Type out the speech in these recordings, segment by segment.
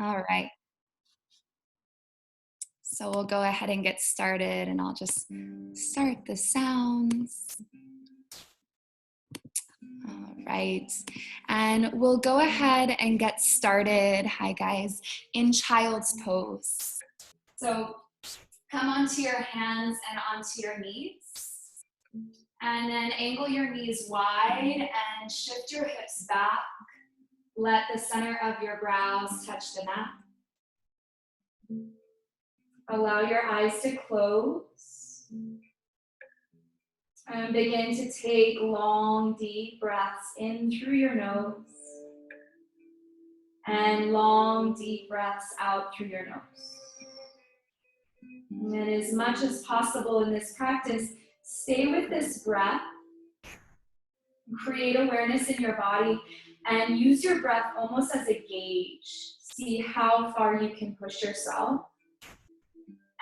All right. So we'll go ahead and get started, and I'll just start the sounds. All right. And we'll go ahead and get started, hi guys, in child's pose. So come onto your hands and onto your knees. And then angle your knees wide and shift your hips back. Let the center of your brows touch the mat. Allow your eyes to close. And begin to take long, deep breaths in through your nose. And long, deep breaths out through your nose. And as much as possible in this practice, stay with this breath. Create awareness in your body and use your breath almost as a gauge. See how far you can push yourself.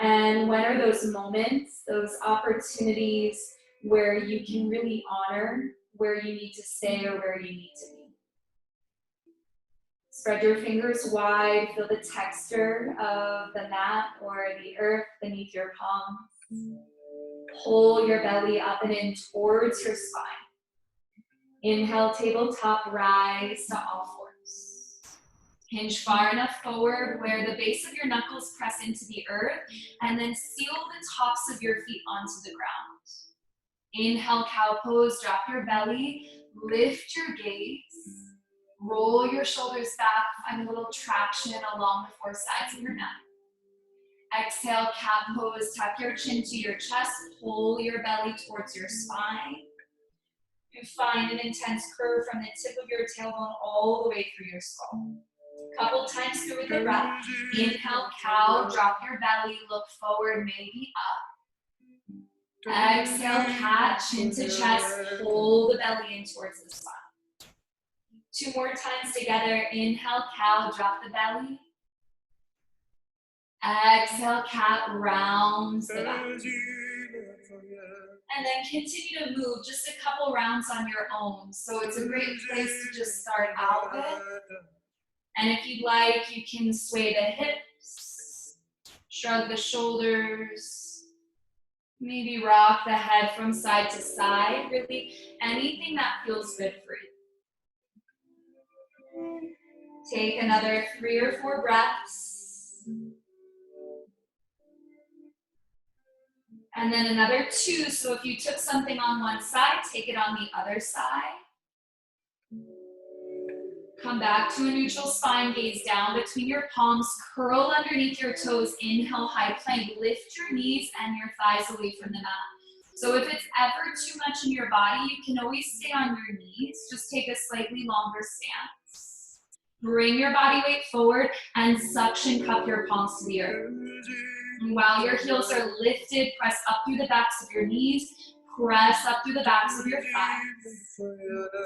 And when are those moments, those opportunities where you can really honor where you need to stay or where you need to be. Spread your fingers wide, feel the texture of the mat or the earth beneath your palms. Pull your belly up and in towards your spine. Inhale, tabletop, rise to all fours. Hinge far enough forward where the base of your knuckles press into the earth, and then seal the tops of your feet onto the ground. Inhale, cow pose, drop your belly, lift your gaze, roll your shoulders back, find a little traction along the four sides of your neck. Exhale, cat pose, tuck your chin to your chest, pull your belly towards your spine. You find an intense curve from the tip of your tailbone all the way through your skull. Couple times through with the breath. Inhale, cow, drop your belly, look forward, maybe up. Exhale, cat, chin to chest, pull the belly in towards the spine. 2 more times together. Inhale, cow, drop the belly. Exhale, cat, rounds the back. And then continue to move just a couple rounds on your own. So it's a great place to just start out with. And if you'd like, you can sway the hips, shrug the shoulders, maybe rock the head from side to side, really anything that feels good for you. Take another 3 or 4 breaths. And then another 2, so if you took something on one side, take it on the other side. Come back to a neutral spine, gaze down between your palms, curl underneath your toes, inhale, high plank, lift your knees and your thighs away from the mat. So if it's ever too much in your body, you can always stay on your knees, just take a slightly longer stance. Bring your body weight forward and suction cup your palms to the earth. And while your heels are lifted, press up through the backs of your knees, press up through the backs of your thighs.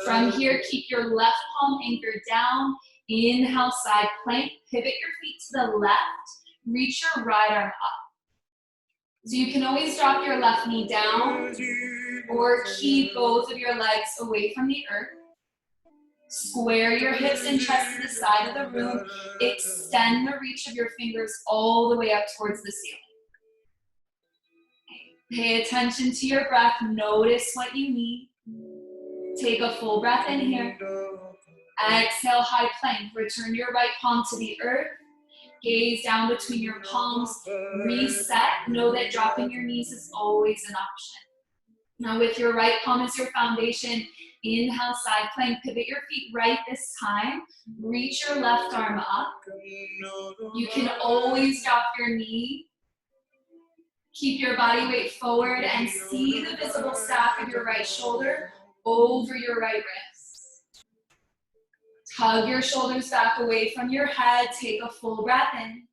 From here, keep your left palm anchored down. Inhale, side plank, pivot your feet to the left, reach your right arm up. So you can always drop your left knee down or keep both of your legs away from the earth. Square your hips and chest to the side of the room. Extend the reach of your fingers all the way up towards the ceiling. Pay attention to your breath. Notice what you need. Take a full breath in here. Exhale, high plank. Return your right palm to the earth. Gaze down between your palms. Reset. Know that dropping your knees is always an option. Now with your right palm as your foundation, inhale, side plank, pivot your feet right this time. Reach your left arm up. You can always drop your knee. Keep your body weight forward and see the visible stack of your right shoulder over your right wrist. Tug your shoulders back away from your head. Take a full breath in.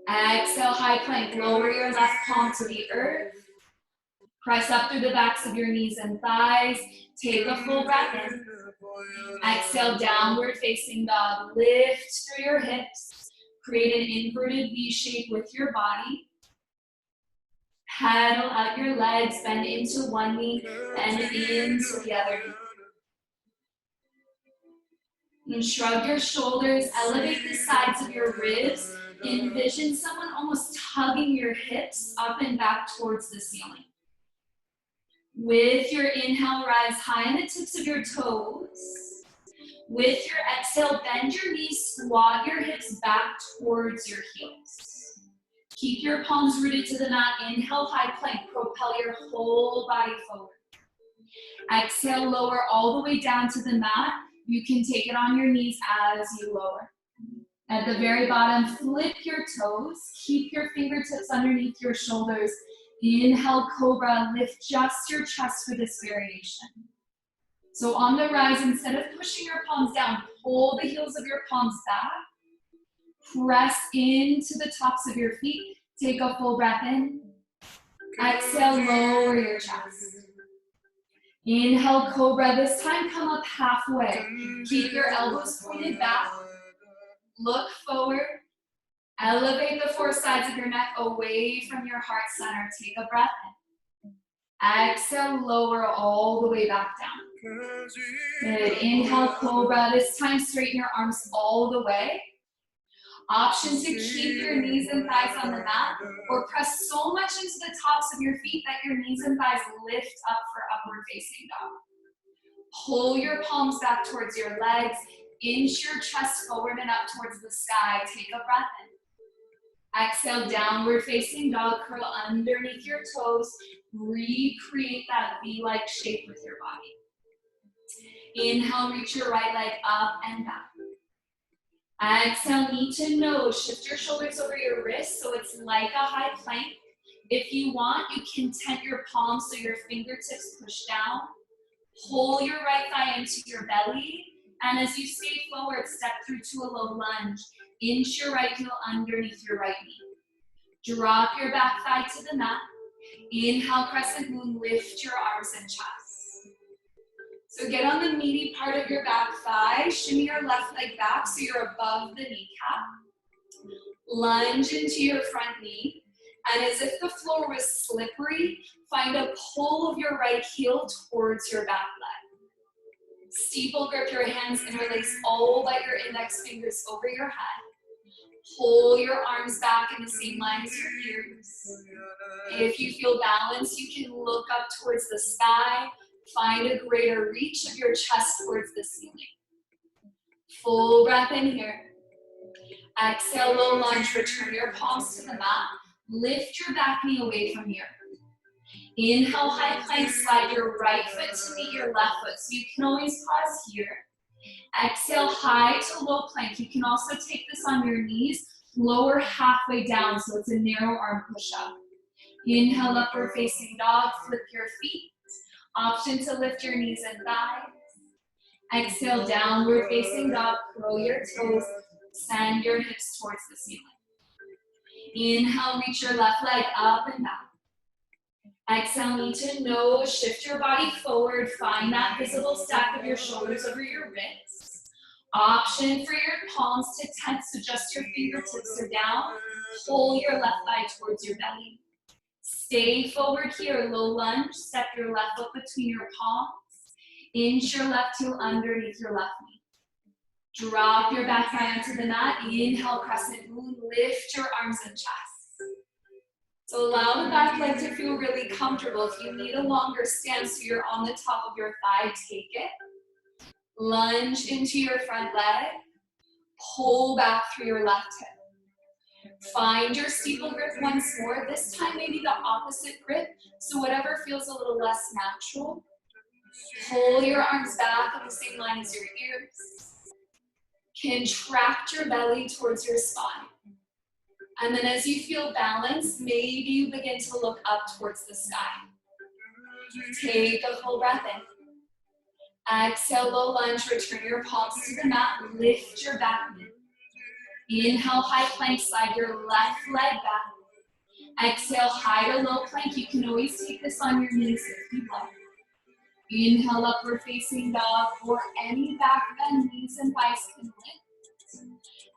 Exhale, high plank. Lower your left palm to the earth. Press up through the backs of your knees and thighs. Take a full breath in. Exhale, downward facing dog. Lift through your hips. Create an inverted V shape with your body. Pedal out your legs, bend into one knee and into the other knee. And shrug your shoulders, elevate the sides of your ribs. Envision someone almost tugging your hips up and back towards the ceiling. With your inhale, rise high on the tips of your toes. With your exhale, bend your knees, squat your hips back towards your heels. Keep your palms rooted to the mat. Inhale, high plank. Propel your whole body forward. Exhale, lower all the way down to the mat. You can take it on your knees as you lower. At the very bottom, flip your toes. Keep your fingertips underneath your shoulders. Inhale, cobra. Lift just your chest for this variation. So on the rise, instead of pushing your palms down, pull the heels of your palms back. Press into the tops of your feet. Take a full breath in. Exhale, lower your chest. Inhale, cobra. This time, come up halfway. Keep your elbows pointed back. Look forward. Elevate the four sides of your neck away from your heart center. Take a breath in. Exhale, lower all the way back down. Good. Inhale, cobra. This time, straighten your arms all the way. Option to keep your knees and thighs on the mat, or press so much into the tops of your feet that your knees and thighs lift up for upward facing dog. Pull your palms back towards your legs, inch your chest forward and up towards the sky. Take a breath in. Exhale, downward facing dog, curl underneath your toes. Recreate that V-like shape with your body. Inhale, reach your right leg up and back. Exhale, knee to nose. Shift your shoulders over your wrists so it's like a high plank. If you want, you can tent your palms so your fingertips push down. Pull your right thigh into your belly. And as you stay forward, step through to a low lunge. Inch your right heel underneath your right knee. Drop your back thigh to the mat. Inhale, crescent moon. Lift your arms and chest. So get on the meaty part of your back thigh, shimmy your left leg back so you're above the kneecap. Lunge into your front knee, and as if the floor was slippery, find a pull of your right heel towards your back leg. Steeple grip your hands, interlace all but your index fingers over your head. Pull your arms back in the same line as your ears. If you feel balanced, you can look up towards the sky. Find a greater reach of your chest towards the ceiling. Full breath in here. Exhale, low lunge. Return your palms to the mat. Lift your back knee away from here. Inhale, high plank. Slide your right foot to meet your left foot. So you can always pause here. Exhale, high to low plank. You can also take this on your knees. Lower halfway down so it's a narrow arm push-up. Inhale, upward facing dog. Flip your feet. Option to lift your knees and thighs. Exhale, downward facing dog. Curl your toes. Send your hips towards the ceiling. Inhale, reach your left leg up and back. Exhale, knee to nose. Shift your body forward. Find that visible stack of your shoulders over your wrists. Option for your palms to tent, so just your fingertips are down. Pull your left thigh towards your belly. Stay forward here, low lunge. Step your left foot between your palms. Inch your left heel underneath your left knee. Drop your back thigh onto the mat. Inhale, crescent moon. Lift your arms and chest. So allow the back leg to feel really comfortable. If you need a longer stance so you're on the top of your thigh, take it. Lunge into your front leg. Pull back through your left hip. Find your steeple grip once more. This time maybe the opposite grip, so whatever feels a little less natural. Pull your arms back in the same line as your ears. Contract your belly towards your spine. And then as you feel balanced, maybe you begin to look up towards the sky. Take a full breath in. Exhale, low lunge. Return your palms to the mat. Lift your back knee. Inhale, high plank. Slide your left leg back. Exhale, high to low plank. You can always take this on your knees if you like. Inhale, upward facing dog, or any back bend, knees and thighs can lift.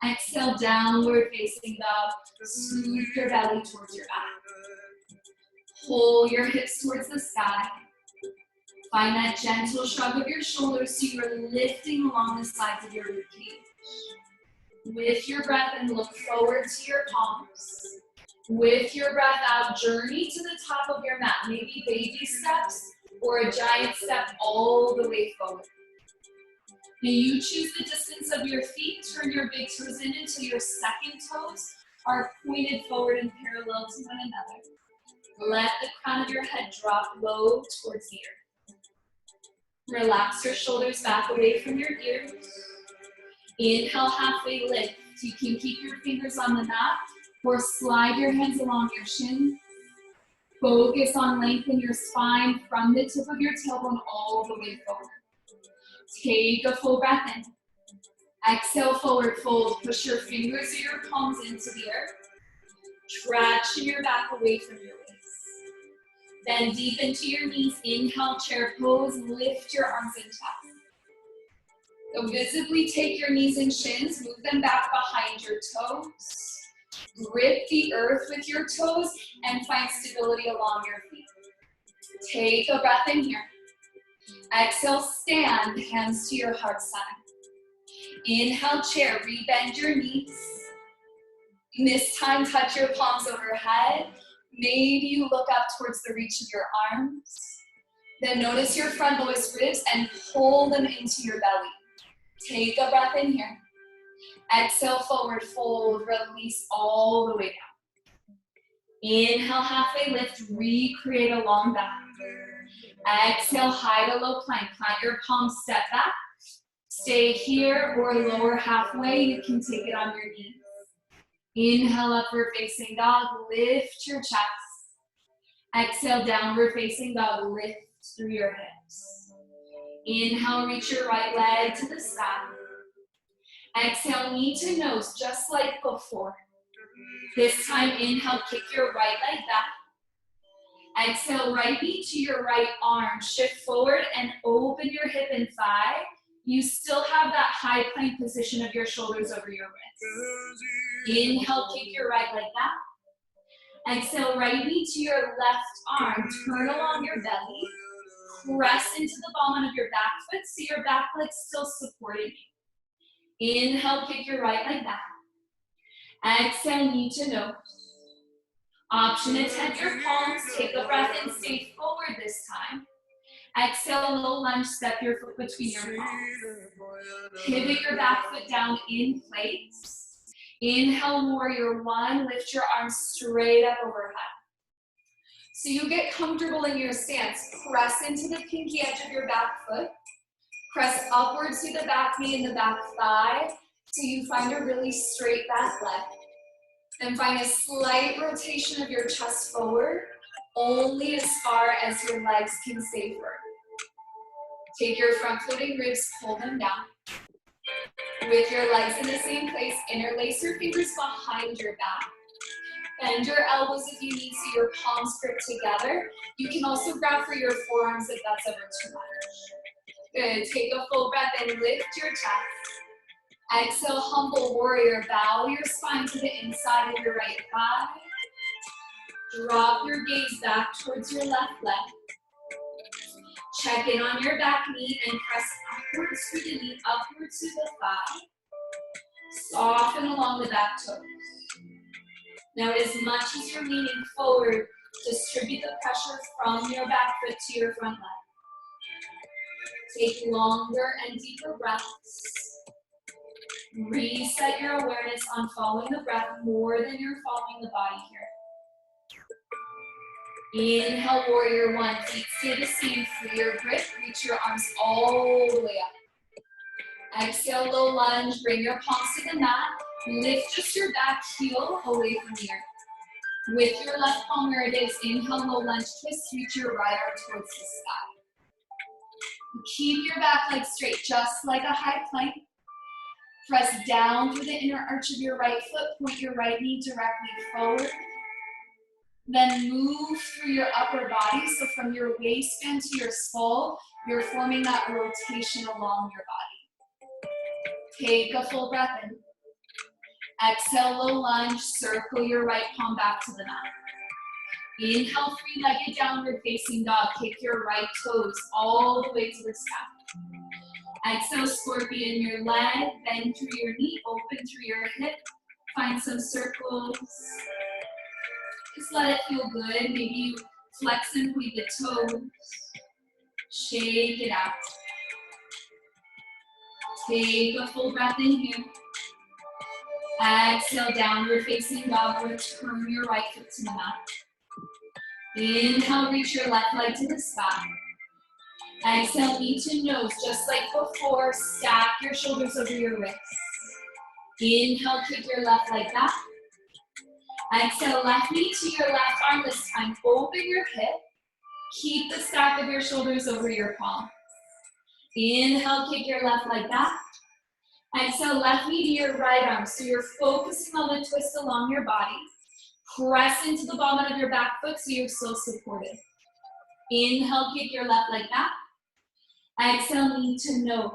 Exhale, downward facing dog. Scoop your belly towards your back. Pull your hips towards the sky. Find that gentle shrug of your shoulders so you're lifting along the sides of your ribcage. With your breath in, look forward to your palms. With your breath out, journey to the top of your mat. Maybe baby steps or a giant step all the way forward. Now you choose the distance of your feet. Turn your big toes in until your second toes are pointed forward and parallel to one another. Let the crown of your head drop low towards the earth. Relax your shoulders back away from your ears. Inhale, halfway lift. You can keep your fingers on the mat or slide your hands along your shins. Focus on lengthening your spine from the tip of your tailbone all the way forward. Take a full breath in. Exhale, forward fold. Push your fingers or your palms into the earth. Traction your back away from your waist. Bend deep into your knees. Inhale, chair pose. Lift your arms and chest. So visibly take your knees and shins. Move them back behind your toes. Grip the earth with your toes and find stability along your feet. Take a breath in here. Exhale, stand, hands to your heart center. Inhale, chair, rebend your knees. This time, touch your palms overhead. Maybe you look up towards the reach of your arms. Then notice your front lowest ribs and pull them into your belly. Take a breath in here. Exhale, forward fold, release all the way down. Inhale, halfway lift, recreate a long back. Exhale, high to low plank. Plant your palms, step back. Stay here or lower halfway. You can take it on your knees. Inhale, upward facing dog. Lift your chest. Exhale, downward facing dog. Lift through your hips. Inhale, reach your right leg to the sky. Exhale, knee to nose, just like before. This time, inhale, kick your right leg back. Exhale, right knee to your right arm. Shift forward and open your hip and thigh. You still have that high plank position of your shoulders over your wrists. Inhale, kick your right leg back. Exhale, right knee to your left arm. Turn along your belly. Press into the bottom of your back foot so your back leg's still supporting you. Inhale, kick your right leg back. Exhale, knee to nose. Option to tent your palms. Take a breath and stay forward this time. Exhale, low lunge, step your foot between your palms. Pivot your back foot down in place. Inhale, warrior one. Lift your arms straight up overhead. So you get comfortable in your stance. Press into the pinky edge of your back foot. Press upwards to the back knee and the back thigh so you find a really straight back leg. And find a slight rotation of your chest forward, only as far as your legs can stay forward. Take your front floating ribs, pull them down. With your legs in the same place, interlace your fingers behind your back. Bend your elbows if you need so your palms grip together. You can also grab for your forearms if that's ever too much. Good, take a full breath and lift your chest. Exhale, humble warrior. Bow your spine to the inside of your right thigh. Drop your gaze back towards your left leg. Check in on your back knee and press upwards to the knee, upwards to the thigh. Soften along the back toes. Now, as much as you're leaning forward, distribute the pressure from your back foot to your front leg. Take longer and deeper breaths. Reset your awareness on following the breath more than you're following the body here. Inhale, warrior one. Feet stay the same. Free your grip. Reach your arms all the way up. Exhale, low lunge. Bring your palms to the mat. Lift just your back heel away from the earth. With your left palm where it is, inhale, low lunge twist. Reach your right arm towards the sky. Keep your back leg straight, just like a high plank. Press down through the inner arch of your right foot. Point your right knee directly forward. Then move through your upper body. So from your waistband to your skull, you're forming that rotation along your body. Take a full breath in. Exhale, low lunge. Circle your right palm back to the mat. Inhale, three-legged downward facing dog. Kick your right toes all the way to the sky. Exhale, scorpion your leg, bend through your knee, open through your hip. Find some circles. Just let it feel good. Maybe you flex and point the toes. Shake it out. Take a full breath in here. Exhale, downward facing dog. Return your right foot to the mat. Inhale, reach your left leg to the sky. Exhale, knee to nose, just like before. Stack your shoulders over your wrists. Inhale, kick your left leg back. Exhale, left knee to your left arm this time. Open your hip. Keep the stack of your shoulders over your palms. Inhale, kick your left leg back. Exhale, left knee to your right arm. So you're focusing on the twist along your body. Press into the bottom of your back foot so you're still supported. Inhale, kick your left leg back. Exhale, knee to nose.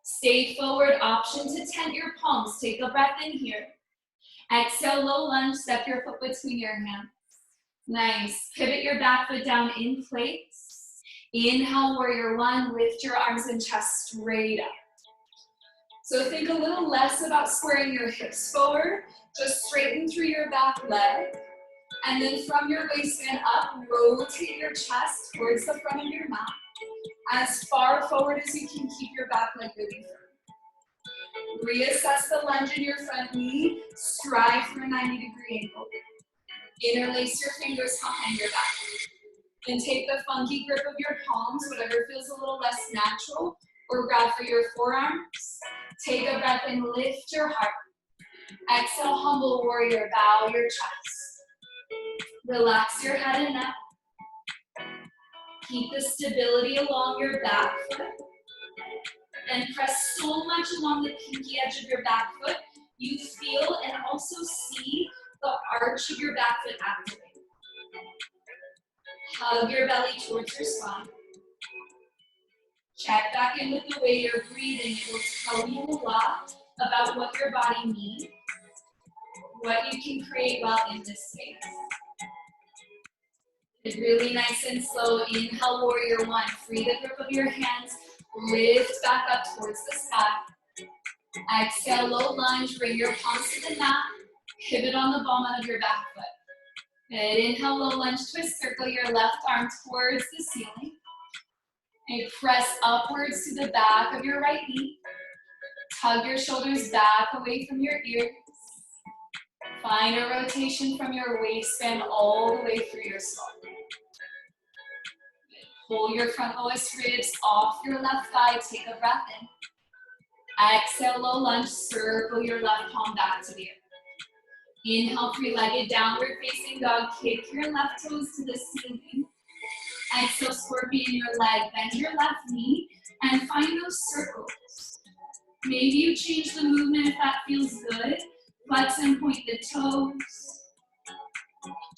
Stay forward, option to tent your palms. Take a breath in here. Exhale, low lunge, step your foot between your hands. Nice. Pivot your back foot down in place. Inhale, warrior one, lift your arms and chest straight up. So think a little less about squaring your hips forward, just straighten through your back leg. And then from your waistband up, rotate your chest towards the front of your mat. As far forward as you can, keep your back leg really firm. Reassess the lunge in your front knee, strive for a 90-degree angle. Interlace your fingers behind your back. And take the funky grip of your palms, whatever feels a little less natural, or grab for your forearms. Take a breath and lift your heart. Exhale, humble warrior, bow your chest. Relax your head and neck. Keep the stability along your back foot. And press so much along the pinky edge of your back foot, you feel and also see the arch of your back foot activate. Hug your belly towards your spine. Check back in with the way you're breathing. It will tell you a lot about what your body needs, what you can create while in this space. It's really nice and slow. Inhale, warrior one. Free the grip of your hands. Lift back up towards the sky. Exhale, low lunge. Bring your palms to the mat. Pivot on the bottom of your back foot. Good. Inhale, low lunge, twist. Circle your left arm towards the ceiling. And press upwards to the back of your right knee. Tug your shoulders back away from your ears. Find a rotation from your waistband all the way through your skull. Pull your front lowest ribs off your left thigh. Take a breath in. Exhale, low lunge. Circle your left palm back to the earth. Inhale, three-legged downward facing dog. Kick your left toes to the ceiling. Exhale, scorpion your leg. Bend your left knee and find those circles. Maybe you change the movement if that feels good. Flex and point the toes.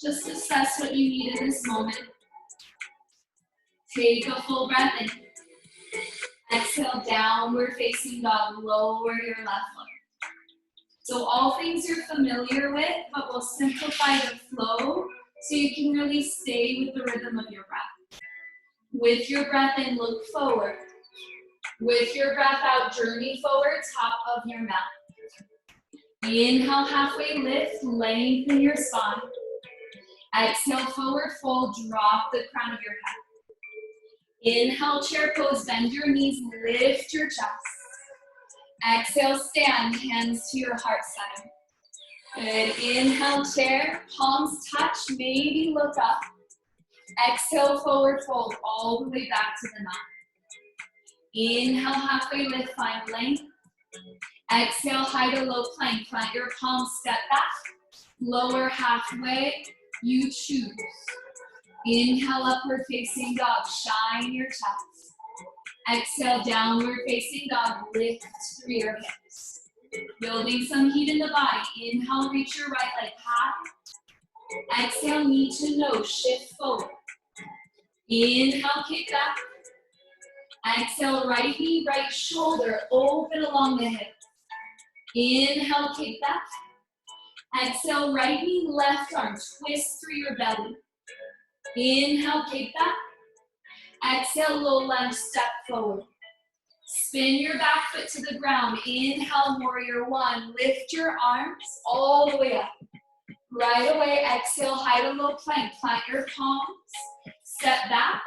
Just assess what you need in this moment. Take a full breath in. Exhale, downward facing dog. Lower your left leg. So all things you're familiar with, but we'll simplify the flow so you can really stay with the rhythm of your breath. With your breath in, look forward. With your breath out, journey forward, top of your mat. Inhale, halfway lift, lengthen your spine. Exhale, forward fold, drop the crown of your head. Inhale, chair pose, bend your knees, lift your chest. Exhale, stand, hands to your heart center. Good. Inhale, chair, palms touch, maybe look up. Exhale, forward fold, all the way back to the mat. Inhale, halfway lift, find length. Exhale, high to low plank, plant your palms, step back. Lower halfway, you choose. Inhale, upward facing dog, shine your chest. Exhale, downward facing dog, lift through your hips. Building some heat in the body. Inhale, reach your right leg high. Exhale, knee to nose, shift forward. Inhale, kick back. Exhale, right knee, right shoulder, open along the hip. Inhale, kick back. Exhale, right knee, left arm, twist through your belly. Inhale, kick back. Exhale, low lunge, step forward. Spin your back foot to the ground. Inhale, warrior one. Lift your arms all the way up. Right away, exhale, high to low plank. Plant your palms. Step back.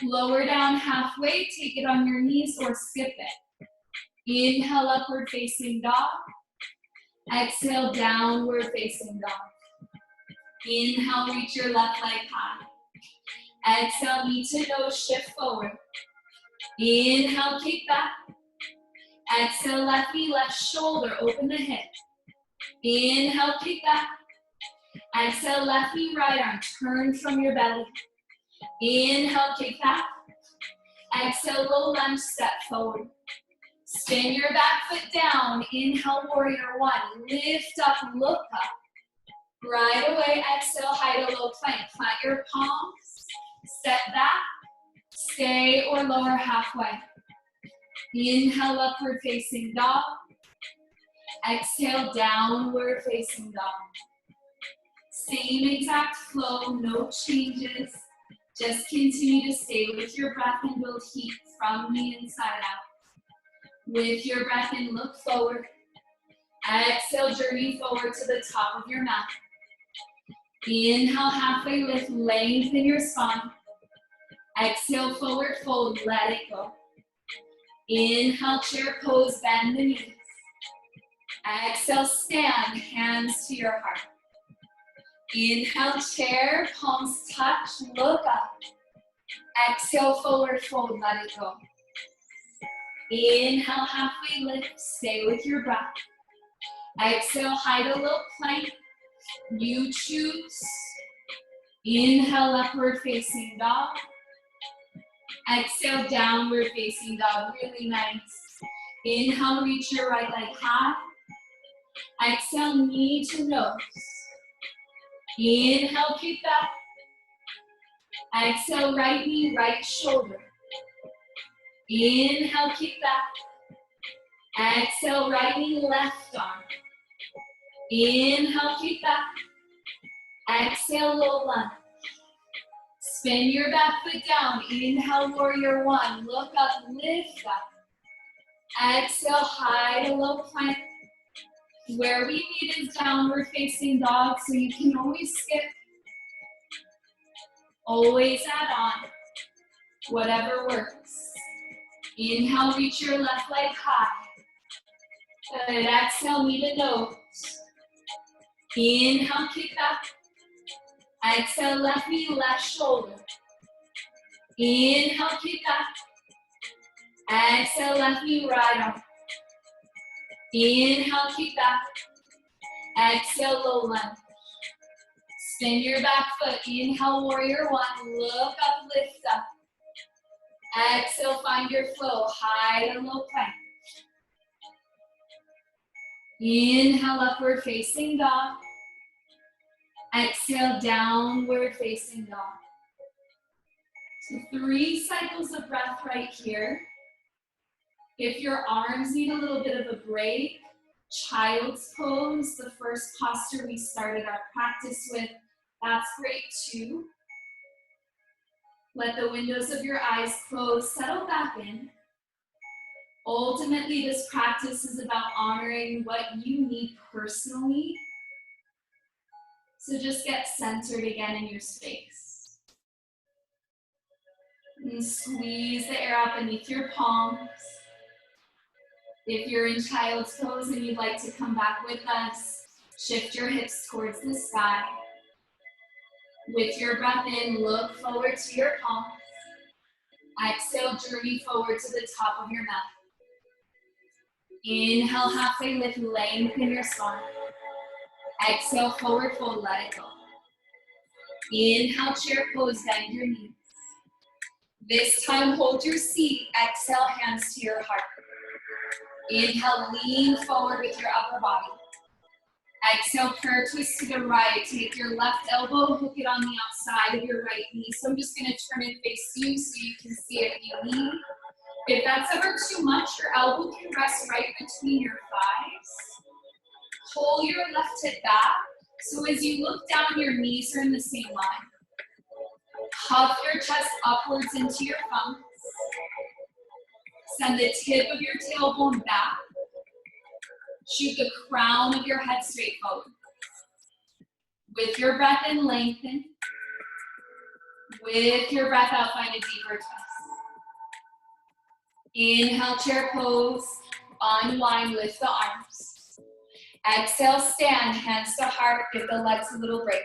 Lower down halfway. Take it on your knees or skip it. Inhale, upward facing dog. Exhale, downward facing dog. Inhale, reach your left leg high. Exhale, knee to nose, shift forward. Inhale, kick back. Exhale, left knee, left shoulder, open the hip. Inhale, kick back. Exhale, left knee, right arm, turn from your belly. Inhale, kick back. Exhale, low lunge, step forward. Spin your back foot down. Inhale, warrior one. Lift up, look up. Right away, exhale, high to low plank. Plant your palms. Step back. Stay or lower halfway. Inhale, upward facing dog. Exhale, downward facing dog. Same exact flow, no changes. Just continue to stay with your breath and build heat from the inside out. With your breath in, look forward. Exhale, journey forward to the top of your mat. Inhale, halfway lift, lengthen your spine. Exhale, forward fold, let it go. Inhale, chair pose, bend the knees. Exhale, stand, hands to your heart. Inhale, chair, palms touch, look up. Exhale, forward fold, let it go. Inhale, halfway lift, stay with your breath. Exhale, high to low plank, you choose. Inhale, upward facing dog. Exhale, downward facing dog, really nice. Inhale, reach your right leg high. Exhale, knee to nose. Inhale, kick back. Exhale, right knee, right shoulder. Inhale, kick back. Exhale, right knee, left arm. Inhale, kick back. Exhale, low lunge. Spin your back foot down. Inhale, warrior one. Look up, lift up. Exhale, high to low plank. Where we meet is downward facing dog, so you can always skip. Always add on. Whatever works. Inhale, reach your left leg high. Good. Exhale, knee to nose. Inhale, kick back. Exhale, left knee, left shoulder. Inhale, kick back. Exhale, left knee, right arm. Inhale, kick back. Exhale, low lunge. Spin your back foot. Inhale, warrior one. Look up, lift up. Exhale, find your flow. High to low plank. Inhale, upward facing dog. Exhale, downward facing dog. So 3 cycles of breath right here. If your arms need a little bit of a break, child's pose, the first posture we started our practice with, that's great too. Let the windows of your eyes close, settle back in. Ultimately, this practice is about honoring what you need personally. So just get centered again in your space. And squeeze the air out beneath your palms. If you're in child's pose and you'd like to come back with us, shift your hips towards the sky. With your breath in, look forward to your palms. Exhale, journey forward to the top of your mat. Inhale, halfway lift, lengthen your spine. Exhale, forward fold, let it go. Inhale, chair pose, bend your knees. This time, hold your seat. Exhale, hands to your heart. Inhale, lean forward with your upper body. Exhale, prayer twist to the right. Take your left elbow, hook it on the outside of your right knee. So I'm just going to turn and face you so you can see it if you need. If that's ever too much, your elbow can rest right between your thighs. pull your left hip back. So as you look down, your knees are in the same line. Puff your chest upwards into your thumbs. Send the tip of your tailbone back. Shoot the crown of your head straight forward. With your breath in, lengthen. With your breath out, find a deeper twist. Inhale, chair pose. Unwind, lift the arms. Exhale, stand, hands to heart. Give the legs a little break.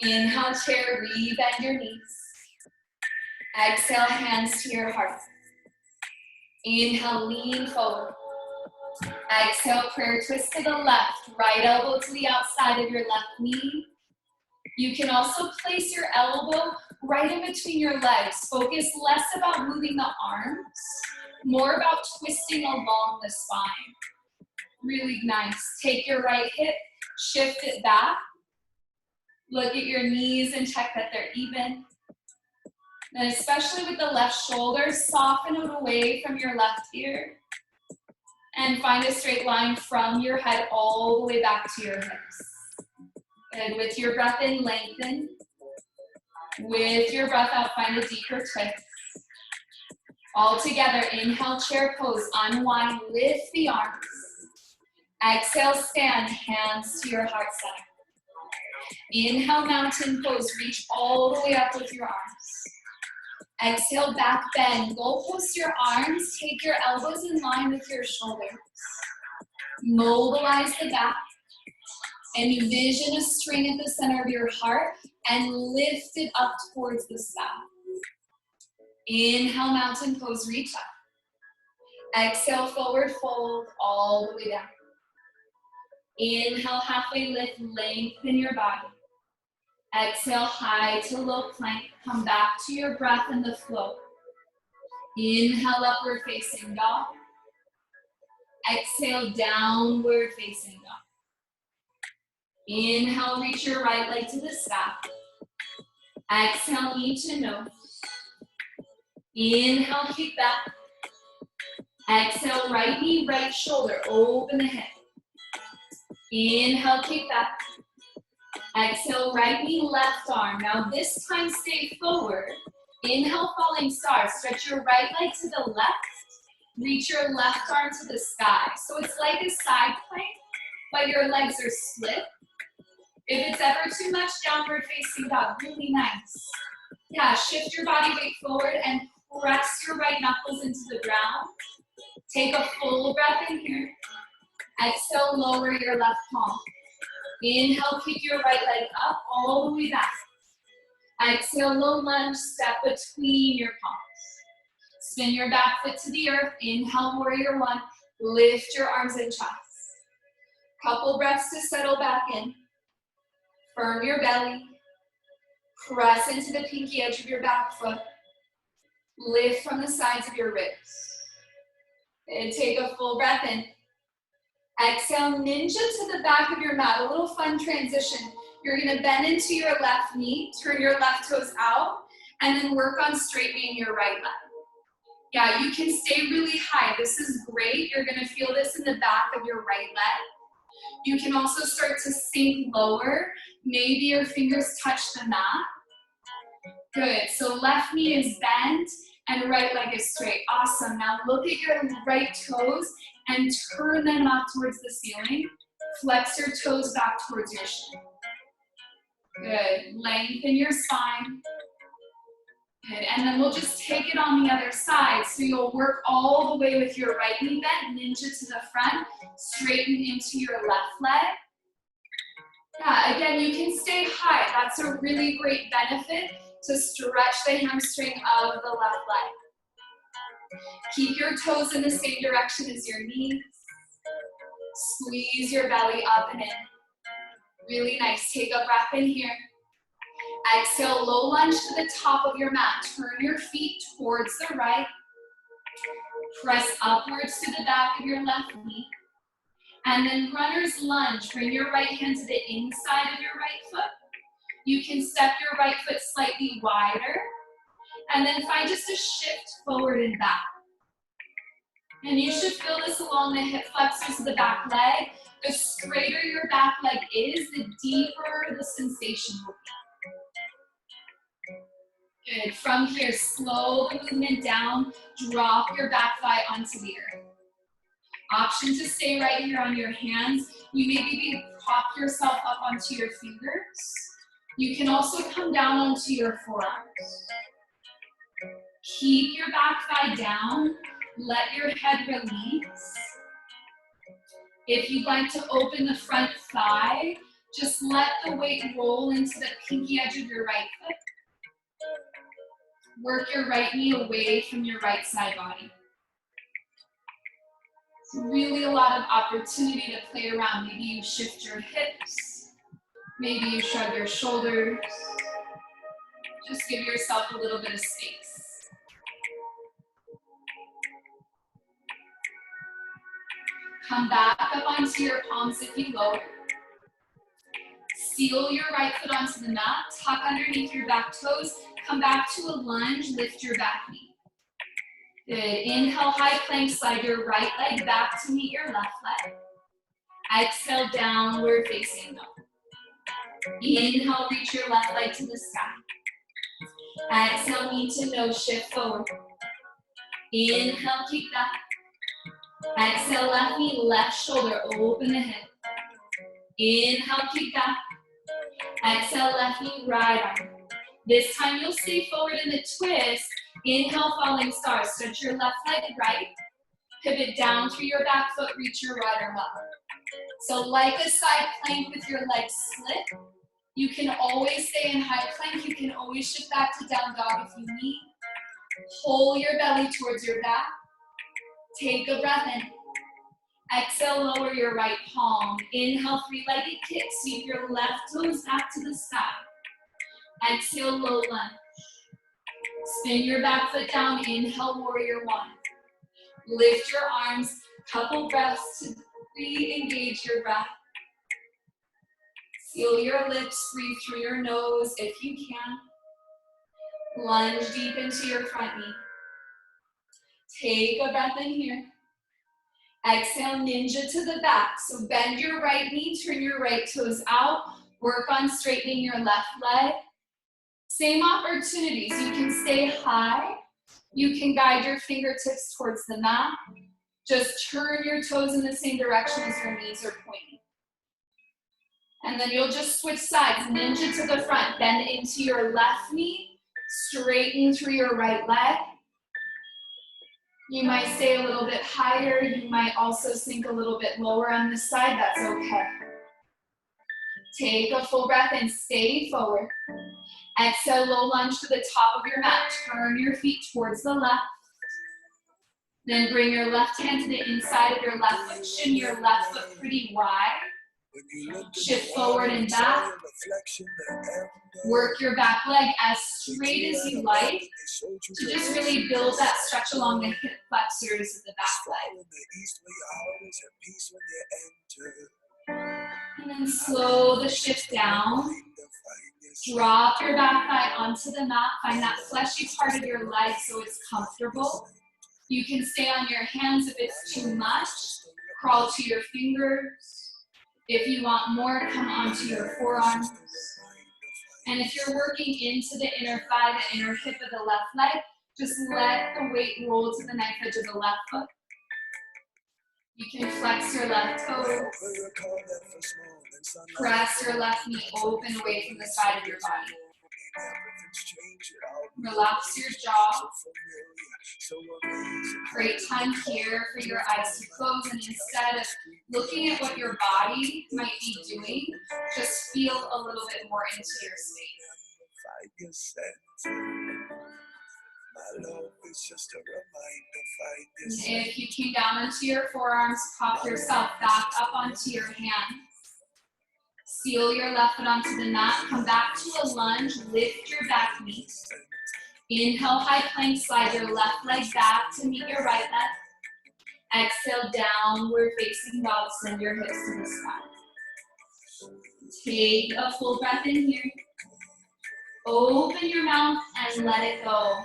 Inhale, chair, re-bend your knees. Exhale, hands to your heart. Inhale, lean forward. Exhale, prayer twist to the left. Right elbow to the outside of your left knee. You can also place your elbow right in between your legs. Focus less about moving the arms, more about twisting along the spine. Really nice. Take your right hip, shift it back. Look at your knees and check that they're even. And especially with the left shoulder, soften it away from your left ear. And find a straight line from your head all the way back to your hips. And with your breath in, lengthen. With your breath out, find a deeper twist. All together, inhale, chair pose. Unwind, lift the arms. Exhale, stand, hands to your heart center. Inhale, mountain pose. Reach all the way up with your arms. Exhale, back bend. Go post your arms. Take your elbows in line with your shoulders. Mobilize the back. Envision a string at the center of your heart and lift it up towards the sky. Inhale, mountain pose, reach up. Exhale, forward fold all the way down. Inhale, halfway lift, lengthen your body. Exhale, high to low plank. Come back to your breath and the flow. Inhale, upward facing dog. Exhale, downward facing dog. Inhale, reach your right leg to the sky. Exhale, knee to nose. Inhale, kick back. Exhale, right knee, right shoulder, open the hip. Inhale, kick back. Exhale, right knee, left arm. Now this time stay forward. Inhale, falling star. Stretch your right leg to the left. Reach your left arm to the sky. So it's like a side plank, but your legs are split. If it's ever too much, downward facing dog, really nice. Yeah, shift your body weight forward and press your right knuckles into the ground. Take a full breath in here. Exhale, lower your left palm. Inhale, kick your right leg up all the way back. Exhale, low lunge, step between your palms. Spin your back foot to the earth. Inhale, warrior one. Lift your arms and chest. Couple breaths to settle back in. Firm your belly. Press into the pinky edge of your back foot. Lift from the sides of your ribs. And take a full breath in. Exhale, ninja to the back of your mat. A little fun transition. You're gonna bend into your left knee, turn your left toes out, and then work on straightening your right leg. Yeah, you can stay really high. This is great. You're gonna feel this in the back of your right leg. You can also start to sink lower. Maybe your fingers touch the mat. Good, so left knee is bent and right leg is straight. Awesome, now look at your right toes and turn them up towards the ceiling. Flex your toes back towards your shin. Good, lengthen your spine. Good, and then we'll just take it on the other side. So you'll work all the way with your right knee bent, ninja to the front, straighten into your left leg. Yeah, again, you can stay high. That's a really great benefit to stretch the hamstring of the left leg. Keep your toes in the same direction as your knees. Squeeze your belly up and in. Really nice. Take a breath in here. Exhale, low lunge to the top of your mat. Turn your feet towards the right. Press upwards to the back of your left knee. And then runner's lunge. Bring your right hand to the inside of your right foot. You can step your right foot slightly wider. And then find just a shift forward and back. And you should feel this along the hip flexors of the back leg. The straighter your back leg is, the deeper the sensation will be. Good. From here, slow the movement down. Drop your back thigh onto the earth. Option to stay right here on your hands. You maybe prop yourself up onto your fingers. You can also come down onto your forearms. Keep your back thigh down. Let your head release. If you'd like to open the front thigh, just let the weight roll into the pinky edge of your right foot. Work your right knee away from your right side body. It's really a lot of opportunity to play around. Maybe you shift your hips. Maybe you shrug your shoulders. Just give yourself a little bit of space. Come back up onto your palms if you lower. Seal your right foot onto the mat. Tuck underneath your back toes. Come back to a lunge. Lift your back knee. Good. Inhale, high plank. Slide your right leg back to meet your left leg. Exhale, downward facing dog. Inhale, reach your left leg to the sky. Exhale, knee to nose, shift forward. Inhale, keep that. Exhale, left knee, left shoulder, open the hip. Inhale, keep that. Exhale, left knee, right arm. This time you'll stay forward in the twist. Inhale, falling star. Stretch your left leg right. Pivot down through your back foot, reach your right arm up. So like a side plank with your legs split. You can always stay in high plank. You can always shift back to down dog if you need. Pull your belly towards your back. Take a breath in. Exhale, lower your right palm. Inhale, three-legged kick. Sweep your left toes back to the sky. Exhale, low lunge. Spin your back foot down. Inhale, warrior one. Lift your arms. Couple breaths to re-engage your breath. Seal your lips. Breathe through your nose if you can. Lunge deep into your front knee. Take a breath in here. Exhale, ninja to the back. So bend your right knee, turn your right toes out. Work on straightening your left leg. Same opportunities. You can stay high. You can guide your fingertips towards the mat. Just turn your toes in the same direction as your knees are pointing. And then you'll just switch sides. Ninja to the front. Bend into your left knee. Straighten through your right leg. You might stay a little bit higher. You might also sink a little bit lower on this side. That's okay. Take a full breath and stay forward. Exhale, low lunge to the top of your mat. Turn your feet towards the left. Then bring your left hand to the inside of your left foot. Shin your left foot pretty wide. Shift forward and back. Work your back leg as straight as you like to just really build that stretch along the hip flexors of the back leg. And then slow the shift down. Drop your back thigh onto the mat. Find that fleshy part of your leg so it's comfortable. You can stay on your hands if it's too much. Crawl to your fingers. If you want more, come onto your forearms. And if you're working into the inner thigh, the inner hip of the left leg, just let the weight roll to the knife edge of the left foot. You can flex your left toes. Press your left knee open away from the side of your body. Relax your jaw. Great time here for your eyes to close, and instead of looking at what your body might be doing, just feel a little bit more into your space. If you came down into your forearms, pop yourself back up onto your hands. Seal your left foot onto the mat. Come back to a lunge. Lift your back knee. Inhale, high plank. Slide your left leg back to meet your right leg. Exhale, downward facing dog. Send your hips to the sky. Take a full breath in here. Open your mouth and let it go.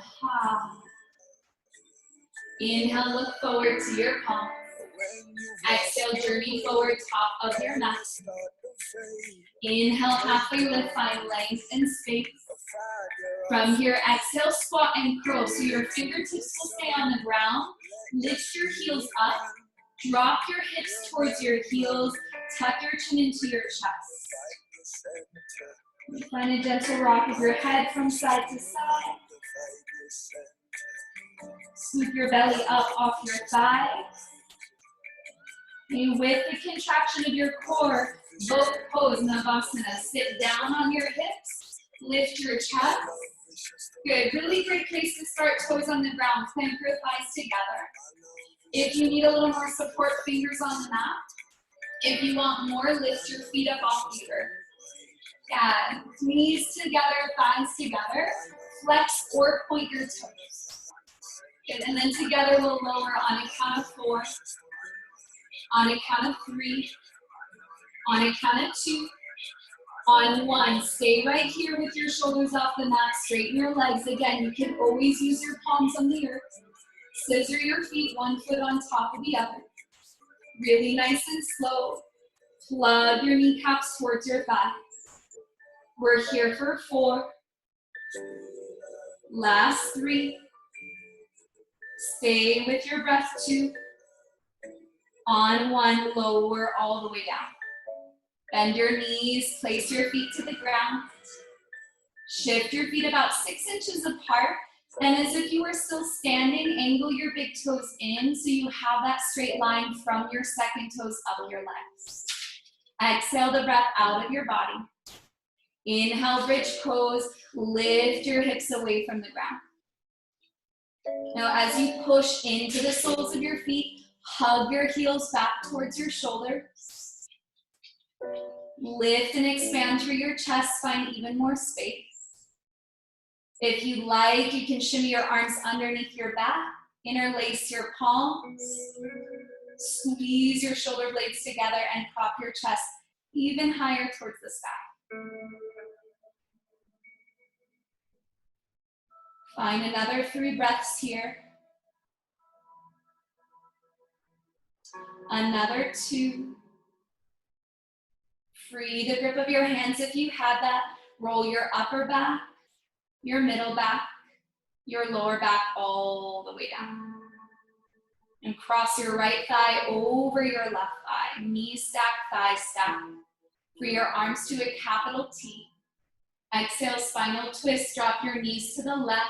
Inhale, look forward to your palms. Exhale, journey forward, top of your mat. Inhale, halfway lift, find length and space. From here, exhale, squat and curl. So your fingertips will stay on the ground. Lift your heels up. Drop your hips towards your heels. Tuck your chin into your chest. Find a gentle rock of your head from side to side. Scoop your belly up off your thighs. And with the contraction of your core, both pose Navasana. Sit down on your hips. Lift your chest. Good. Really great place to start. Toes on the ground. Clamp your thighs together. If you need a little more support, fingers on the mat. If you want more, lift your feet up off the earth. Yeah. Knees together, thighs together. Flex or point your toes. Good. And then together we'll lower on a count of 4. On a count of 3. On a count of 2. On 1, stay right here with your shoulders off the mat, straighten your legs. Again, you can always use your palms on the earth. Scissor your feet, 1 foot on top of the other. Really nice and slow. Plug your kneecaps towards your thighs. We're here for 4. Last 3. Stay with your breath, 2. On 1, lower all the way down. Bend your knees, place your feet to the ground. Shift your feet about 6 inches apart. And as if you were still standing, angle your big toes in so you have that straight line from your second toes up your legs. Exhale the breath out of your body. Inhale, bridge pose. Lift your hips away from the ground. Now as you push into the soles of your feet, hug your heels back towards your shoulders. Lift and expand through your chest, find even more space. If you like, you can shimmy your arms underneath your back, interlace your palms, squeeze your shoulder blades together and prop your chest even higher towards the sky. Find another 3 breaths here. Another 2. Free the grip of your hands if you have that. Roll your upper back, your middle back, your lower back all the way down. And cross your right thigh over your left thigh. Knees stack, thighs stack. Free your arms to a capital T. Exhale, spinal twist. Drop your knees to the left.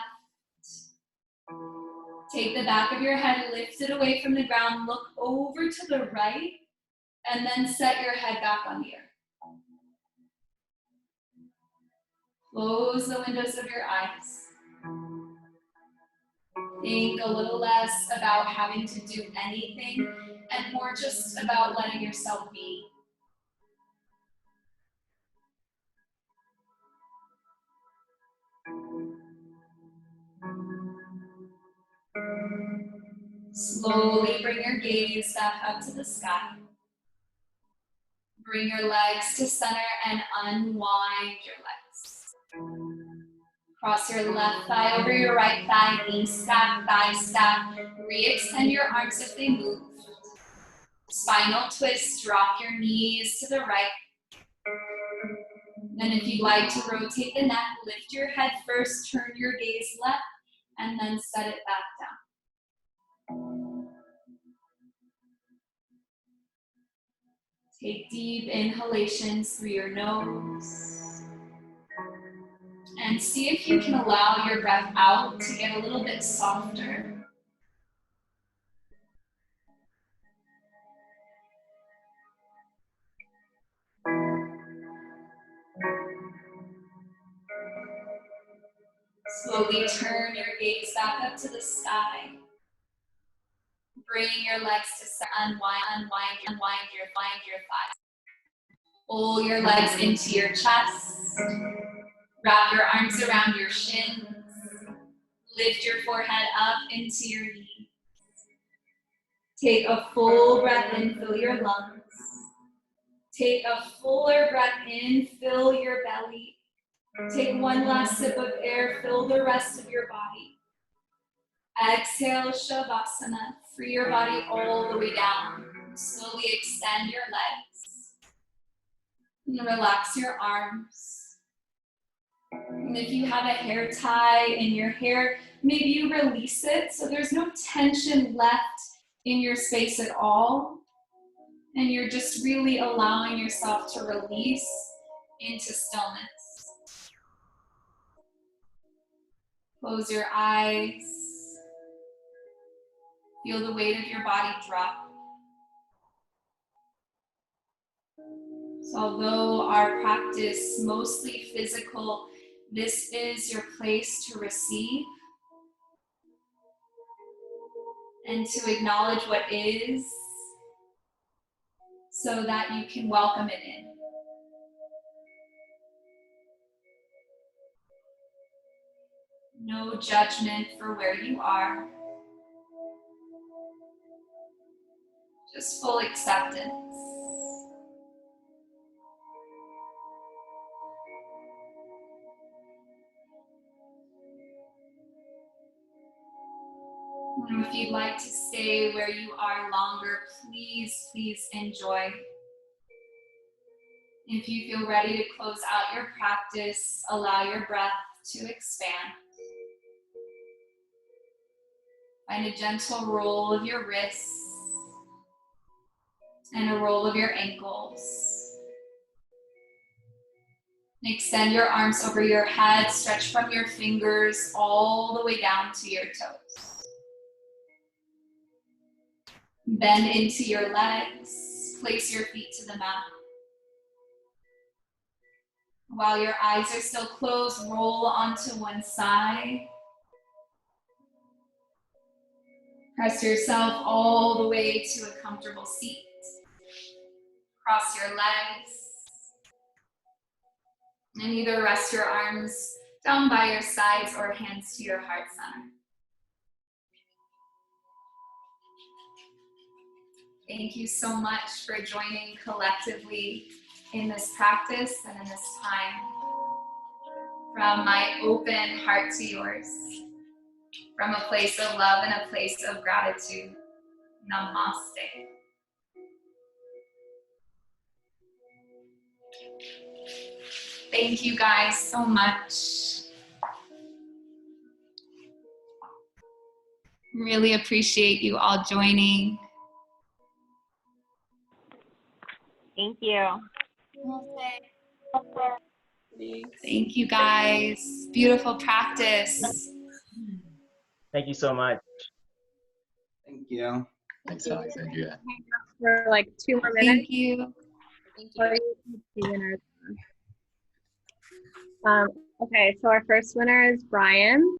Take the back of your head, lift it away from the ground. Look over to the right. And then set your head back on the earth. Close the windows of your eyes. Think a little less about having to do anything and more just about letting yourself be. Slowly bring your gaze back up to the sky. Bring your legs to center and unwind your legs. Cross your left thigh over your right thigh, knees stack, thighs stack. Re-extend your arms if they move. Spinal twist, drop your knees to the right. Then if you'd like to rotate the neck, lift your head first, turn your gaze left, and then set it back down. Take deep inhalations through your nose. And see if you can allow your breath out to get a little bit softer. Slowly turn your gaze back up to the sky. Bring your legs to unwind your thighs. Pull your legs into your chest. Wrap your arms around your shins. Lift your forehead up into your knees. Take a full breath in, fill your lungs. Take a fuller breath in, fill your belly. Take one last sip of air, fill the rest of your body. Exhale, Shavasana. Free your body all the way down. Slowly extend your legs. And relax your arms. And if you have a hair tie in your hair, maybe you release it so there's no tension left in your space at all. And you're just really allowing yourself to release into stillness. Close your eyes. Feel the weight of your body drop. So although our practice mostly physical, this is your place to receive and to acknowledge what is so that you can welcome it in. No judgment for where you are. Just full acceptance. And if you'd like to stay where you are longer, please enjoy. If you feel ready to close out your practice, allow your breath to expand. Find a gentle roll of your wrists and a roll of your ankles. Extend your arms over your head, stretch from your fingers all the way down to your toes. Bend into your legs, place your feet to the mat. While your eyes are still closed, roll onto one side. Press yourself all the way to a comfortable seat. Cross your legs. And either rest your arms down by your sides or hands to your heart center. Thank you so much for joining collectively in this practice and in this time. From my open heart to yours. From a place of love and a place of gratitude. Namaste. Thank you guys so much. Really appreciate you all joining. Thank you. Thank you guys. Beautiful practice. Thank you so much. Thank you. Thanks, Alexandria. For like 2 more minutes. Thank you. Okay, so our first winner is Brian.